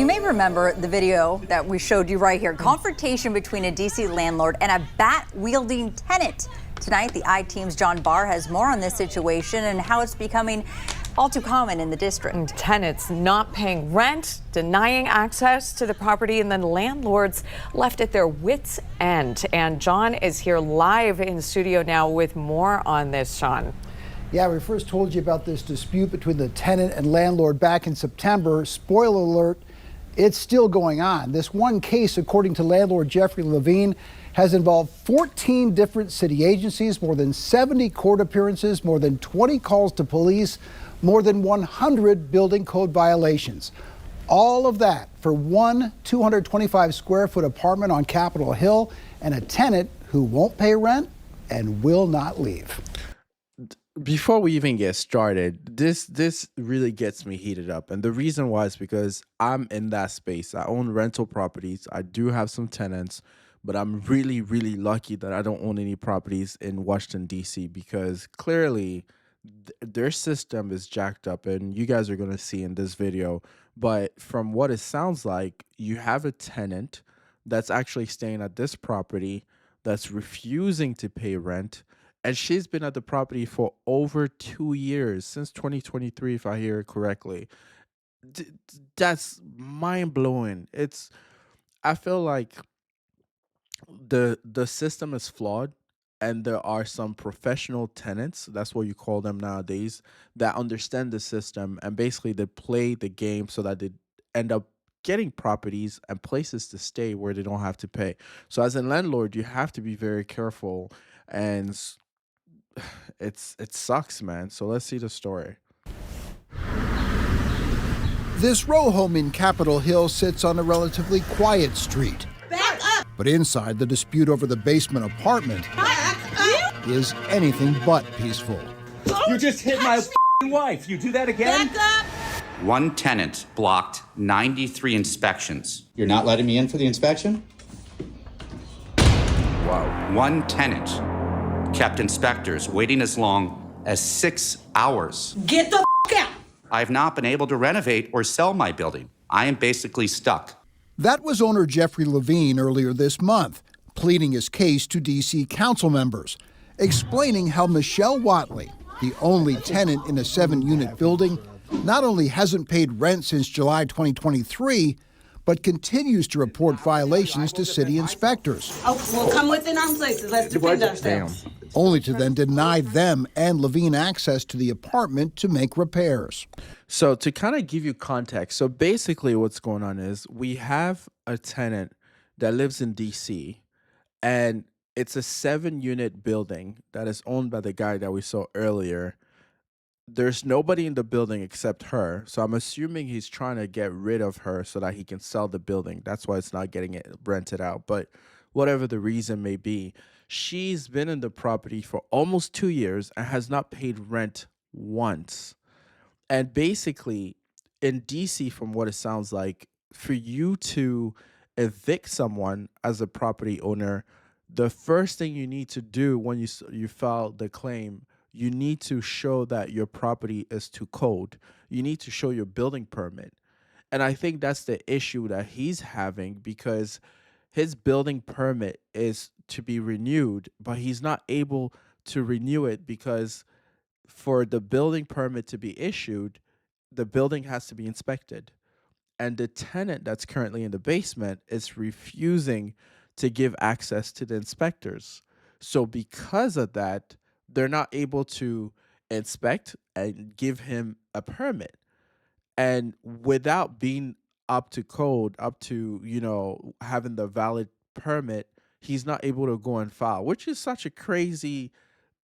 You may remember the video that we showed you right here. Confrontation between a D.C. landlord and a bat-wielding tenant. Tonight, the I-Team's John Barr has more on this situation and how it's becoming all too common in the district. Tenants not paying rent, denying access to the property, and then landlords left at their wits' end. And John is here live in studio now with more on this, Sean. Yeah, we first told you about this dispute between the tenant and landlord back in September. Spoiler alert, it's still going on. This one case, according to landlord Jeffrey Levine, has involved 14 different city agencies, more than 70 court appearances, more than 20 calls to police, more than 100 building code violations. All of that for one 225 square foot apartment on Capitol Hill and a tenant who won't pay rent and will not leave. Before we even get started, this really gets me heated up. And the reason why is because I'm in that space. I own rental properties. I do have some tenants, but I'm really, really lucky that I don't own any properties in Washington, D.C. because clearly their system is jacked up, and you guys are going to see in this video. But from what it sounds like, you have a tenant that's actually staying at this property that's refusing to pay rent. And she's been at the property for over 2 years, since 2023, if I hear it correctly. That's mind-blowing. I feel like the system is flawed, and there are some professional tenants, that's what you call them nowadays, that understand the system, and basically they play the game so that they end up getting properties and places to stay where they don't have to pay. So as a landlord, you have to be very careful, and it sucks, man. So let's see the story. This row home in Capitol Hill sits on a relatively quiet street. Back up! But inside, the dispute over the basement apartment is anything but peaceful. You just hit my wife. You do that again? Back up! One tenant blocked 93 inspections. You're not letting me in for the inspection? Wow. One tenant kept inspectors waiting as long as 6 hours. Get the out! I have not been able to renovate or sell my building. I am basically stuck. That was owner Jeffrey Levine earlier this month, pleading his case to D.C. council members, explaining how Michelle Watley, the only tenant in a 7-unit building, not only hasn't paid rent since July 2023, but continues to report violations to city inspectors. Oh, we'll come within our places. Let's defend ourselves. Only to then deny them and Levine access to the apartment to make repairs. So to kind of give you context, so basically what's going on is we have a tenant that lives in D.C., and it's a 7-unit building that is owned by the guy that we saw earlier. There's nobody in the building except her. So I'm assuming he's trying to get rid of her so that he can sell the building. That's why it's not getting it rented out. But whatever the reason may be, she's been in the property for almost 2 years and has not paid rent once. And basically, in DC, from what it sounds like, for you to evict someone as a property owner, the first thing you need to do when you file the claim, you need to show that your property is to code. You need to show your building permit. And I think that's the issue that he's having, because his building permit is to be renewed, but he's not able to renew it because for the building permit to be issued, the building has to be inspected. And the tenant that's currently in the basement is refusing to give access to the inspectors. So because of that, they're not able to inspect and give him a permit. And without being up to code, up to, having the valid permit, he's not able to go and file, which is such a crazy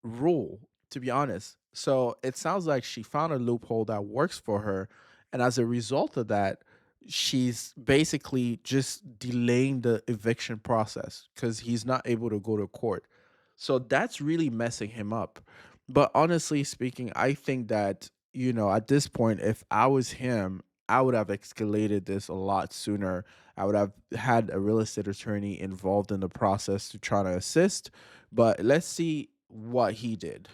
rule, to be honest. So it sounds like she found a loophole that works for her. And as a result of that, she's basically just delaying the eviction process because he's not able to go to court. So that's really messing him up. But honestly speaking, I think that, at this point, if I was him, I would have escalated this a lot sooner. I would have had a real estate attorney involved in the process to try to assist. But let's see what he did.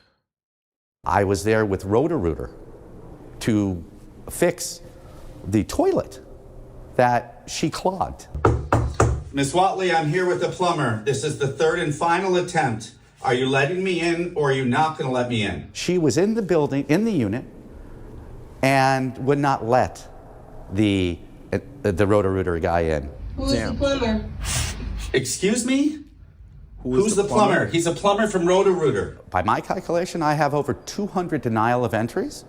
I was there with Roto-Rooter to fix the toilet that she clogged. Miss Watley, I'm here with the plumber. This is the third and final attempt. Are you letting me in or are you not going to let me in? She was in the building, in the unit, and would not let the Roto-Rooter guy in. Who's the plumber? Excuse me? Who's the plumber? He's a plumber from Roto-Rooter. By my calculation, I have over 200 denial of entries.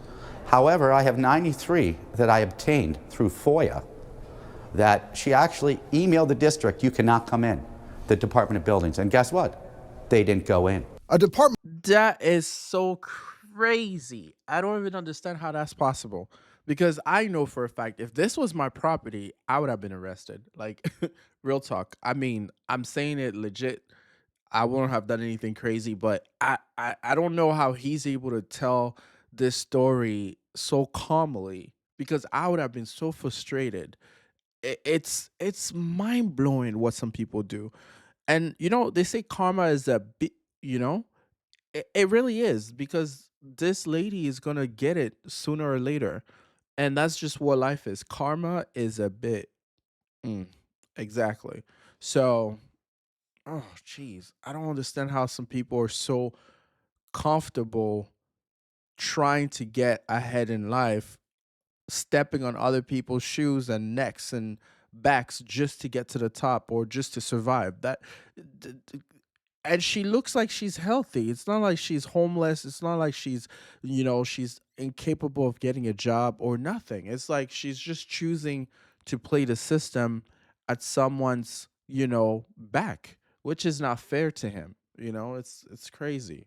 However, I have 93 that I obtained through FOIA that she actually emailed the district, you cannot come in, the Department of Buildings. And guess what? They didn't go in. A department. That is so crazy. I don't even understand how that's possible. Because I know for a fact, if this was my property, I would have been arrested. Like, real talk. I mean, I'm saying it legit. I wouldn't have done anything crazy, but I don't know how he's able to tell this story so calmly, because I would have been so frustrated. It's mind blowing what some people do. And, you know, they say karma is it really is, because this lady is going to get it sooner or later. And that's just what life is. Karma is a bit. Exactly. So, oh, geez. I don't understand how some people are so comfortable trying to get ahead in life, stepping on other people's shoes and necks and backs just to get to the top or just to survive. And she looks like she's healthy. It's not like she's homeless. It's not like she's incapable of getting a job or nothing. It's like she's just choosing to play the system at someone's, back, which is not fair to him. It's crazy.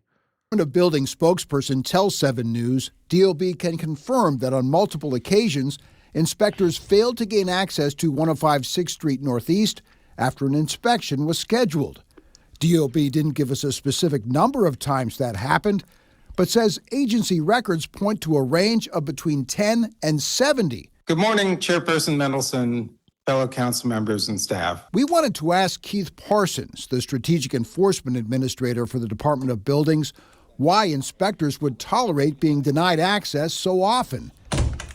A building spokesperson tells 7 News DOB can confirm that on multiple occasions, inspectors failed to gain access to 105 6th Street Northeast after an inspection was scheduled. DOB didn't give us a specific number of times that happened, but says agency records point to a range of between 10 and 70. Good morning, Chairperson Mendelson, fellow council members and staff. We wanted to ask Keith Parsons, the Strategic Enforcement Administrator for the Department of Buildings, why inspectors would tolerate being denied access so often.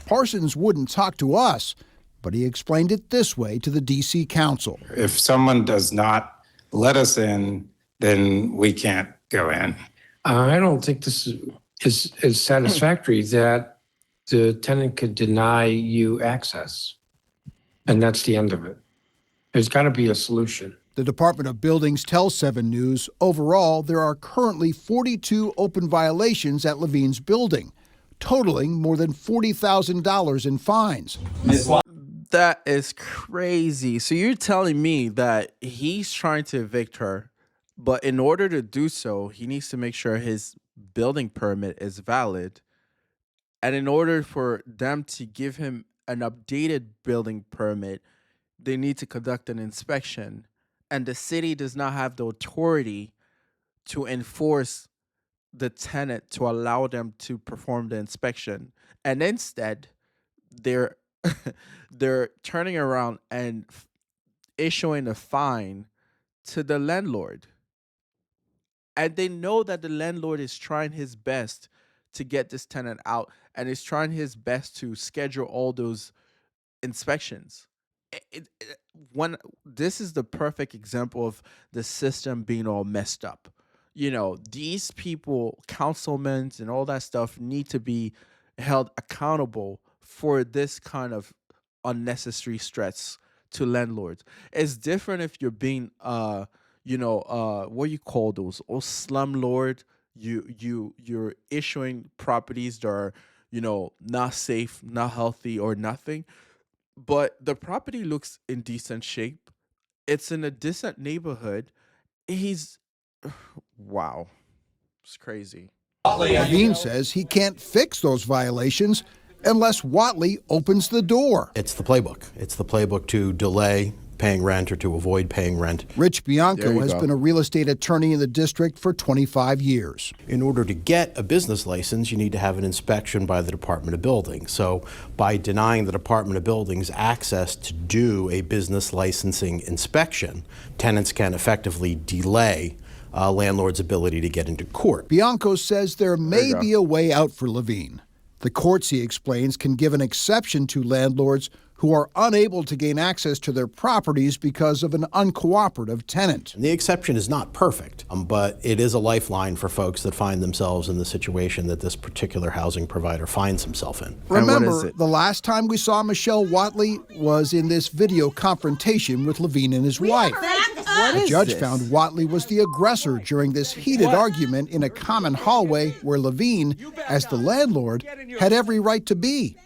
Parsons wouldn't talk to us, but he explained it this way to the D.C. Council. If someone does not let us in, then we can't go in. I don't think this is satisfactory that the tenant could deny you access. And that's the end of it. There's got to be a solution. The Department of Buildings tells 7 News overall there are currently 42 open violations at Levine's building, totaling more than $40,000 in fines. That is crazy. So you're telling me that he's trying to evict her, but in order to do so, he needs to make sure his building permit is valid. And in order for them to give him an updated building permit, they need to conduct an inspection. And the city does not have the authority to enforce the tenant to allow them to perform the inspection. And instead, they're turning around and issuing a fine to the landlord. And they know that the landlord is trying his best to get this tenant out and is trying his best to schedule all those inspections. This is the perfect example of the system being all messed up. These people, councilmen and all that stuff, need to be held accountable for this kind of unnecessary stress to landlords. It's different if you're being what do you call those? Oh, slumlord. You're issuing properties that are, not safe, not healthy, or nothing. But the property looks in decent shape. It's in a decent neighborhood. Wow. It's crazy. Levine says he can't fix those violations unless Watley opens the door. It's the playbook. It's the playbook to delay paying rent or to avoid paying rent. Rich Bianco has been a real estate attorney in the district for 25 years. In order to get a business license, you need to have an inspection by the Department of Buildings. So by denying the Department of Buildings access to do a business licensing inspection, tenants can effectively delay landlord's ability to get into court. Bianco says there may be a way out for Levine. The courts, he explains, can give an exception to landlords who are unable to gain access to their properties because of an uncooperative tenant. And the exception is not perfect, but it is a lifeline for folks that find themselves in the situation that this particular housing provider finds himself in. Remember, the last time we saw Michelle Watley was in this video confrontation with Levine and his wife. The judge found Watley was the aggressor during this heated argument in a common hallway where Levine, as the landlord, had every right to be.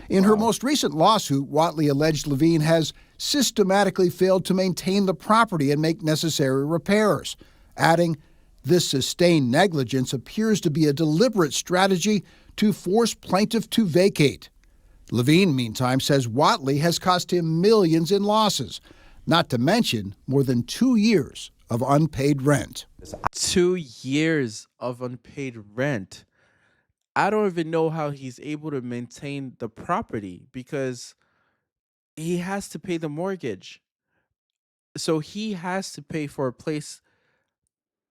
In her most recent lawsuit, Watley alleged Levine has systematically failed to maintain the property and make necessary repairs, adding, "This sustained negligence appears to be a deliberate strategy to force plaintiff to vacate." Levine, meantime, says Watley has cost him millions in losses, not to mention more than 2 years of unpaid rent. 2 years of unpaid rent. I don't even know how he's able to maintain the property because he has to pay the mortgage. So he has to pay for a place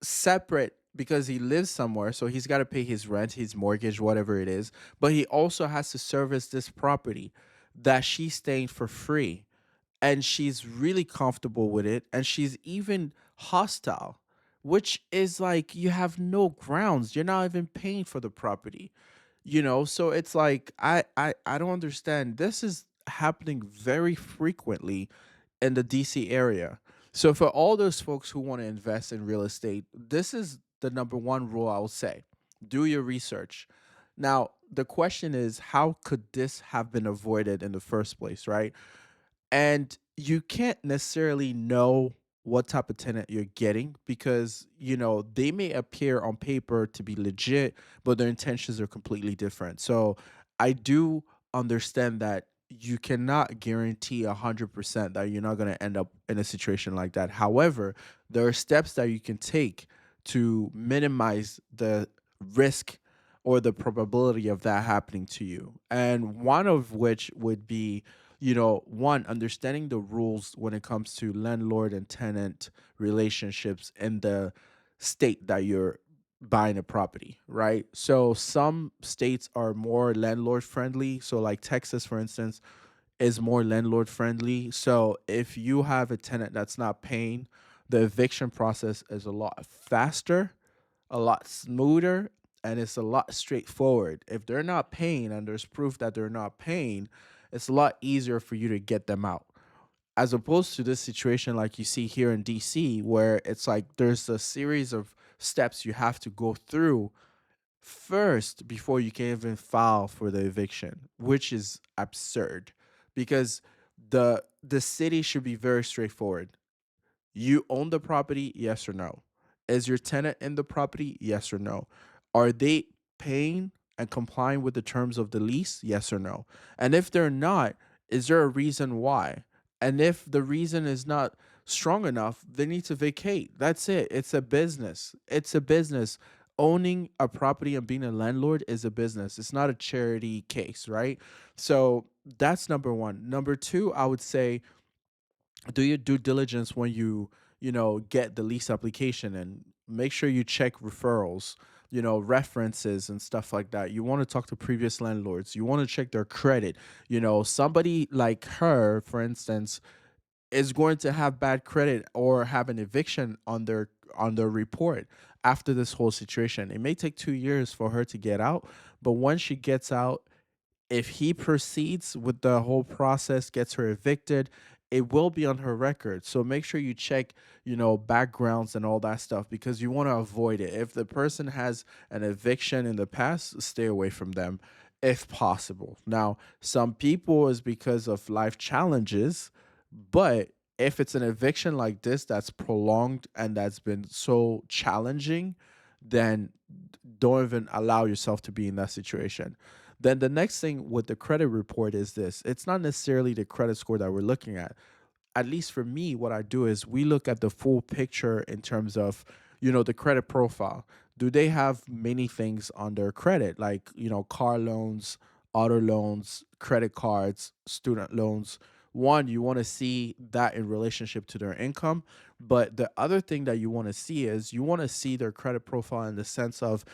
separate because he lives somewhere. So he's got to pay his rent, his mortgage, whatever it is. But he also has to service this property that she's staying for free. And she's really comfortable with it. And she's even hostile, which is like you have no grounds. You're not even paying for the property. So it's like I don't understand. This is happening very frequently in the DC area. So for all those folks who want to invest in real estate, this is the number one rule I will say. Do your research. Now, the question is, how could this have been avoided in the first place, right? And you can't necessarily know what type of tenant you're getting because, they may appear on paper to be legit, but their intentions are completely different. So I do understand that you cannot guarantee 100% that you're not going to end up in a situation like that. However, there are steps that you can take to minimize the risk or the probability of that happening to you. And one of which would be, one, understanding the rules when it comes to landlord and tenant relationships in the state that you're buying a property, right? So some states are more landlord friendly. So like Texas, for instance, is more landlord friendly. So if you have a tenant that's not paying, the eviction process is a lot faster, a lot smoother, and it's a lot straightforward. If they're not paying and there's proof that they're not paying, it's a lot easier for you to get them out. As opposed to this situation like you see here in DC, where it's like there's a series of steps you have to go through first before you can even file for the eviction, which is absurd because the city should be very straightforward. You own the property, yes or no? Is your tenant in the property, yes or no? Are they paying and complying with the terms of the lease, yes or no? And if they're not, is there a reason why? And if the reason is not strong enough, they need to vacate. That's it. It's a business. It's a business. Owning a property and being a landlord is a business. It's not a charity case, right? So that's number one. Number two, I would say, do your due diligence when you get the lease application and make sure you check referrals, references and stuff like that. You want to talk to previous landlords. You want to check their credit. Somebody like her, for instance, is going to have bad credit or have an eviction on their report after this whole situation. It may take 2 years for her to get out, but once she gets out, if he proceeds with the whole process, gets her evicted, it will be on her record. So make sure you check, backgrounds and all that stuff because you want to avoid it. If the person has an eviction in the past, stay away from them if possible. Now, some people is because of life challenges, but if it's an eviction like this that's prolonged and that's been so challenging, then don't even allow yourself to be in that situation. Then the next thing with the credit report is this. It's not necessarily the credit score that we're looking at. At least for me, what I do is we look at the full picture in terms of, the credit profile. Do they have many things on their credit, like, car loans, auto loans, credit cards, student loans? One, you want to see that in relationship to their income. But the other thing that you want to see is you want to see their credit profile in the sense of,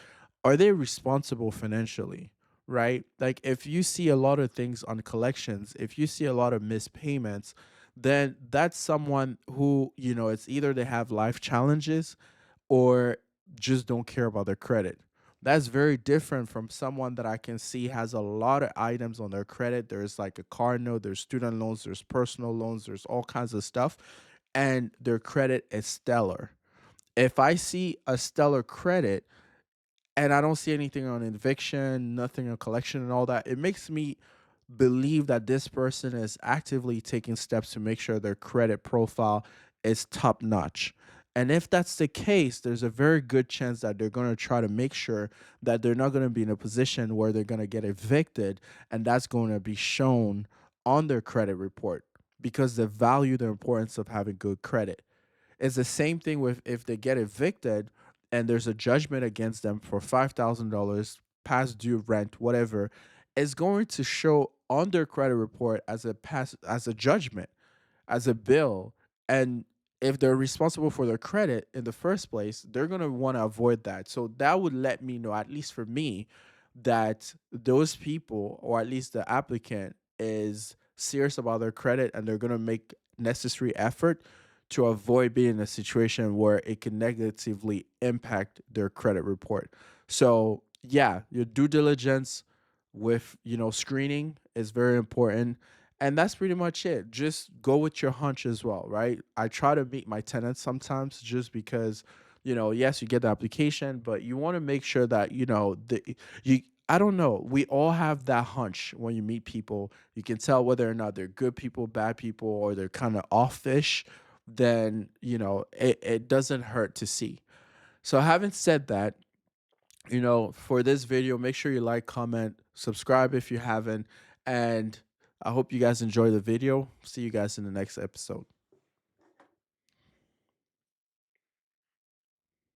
are they responsible financially? right? Like if you see a lot of things on collections, if you see a lot of missed payments, then that's someone who, it's either they have life challenges or just don't care about their credit. That's very different from someone that I can see has a lot of items on their credit. There's like a car note, there's student loans, there's personal loans, there's all kinds of stuff, and their credit is stellar. If I see a stellar credit and I don't see anything on eviction, nothing on collection and all that, it makes me believe that this person is actively taking steps to make sure their credit profile is top notch. And if that's the case, there's a very good chance that they're going to try to make sure that they're not going to be in a position where they're going to get evicted, and that's going to be shown on their credit report because they value the importance of having good credit. It's the same thing with if they get evicted and there's a judgment against them for $5,000 past due rent, whatever, it's going to show on their credit report as a judgment, as a bill. And if they're responsible for their credit in the first place, they're going to want to avoid that. So that would let me know, at least for me, that those people, or at least the applicant, is serious about their credit and they're going to make necessary effort to avoid being in a situation where it can negatively impact their credit report. So yeah, your due diligence with, screening is very important. And that's pretty much it. Just go with your hunch as well, right? I try to meet my tenants sometimes just because, yes, you get the application, but you want to make sure that, I don't know. We all have that hunch when you meet people. You can tell whether or not they're good people, bad people, or they're kind of offish. Then, it doesn't hurt to see. So having said that, for this video, make sure you like, comment, subscribe if you haven't. And I hope you guys enjoy the video. See you guys in the next episode.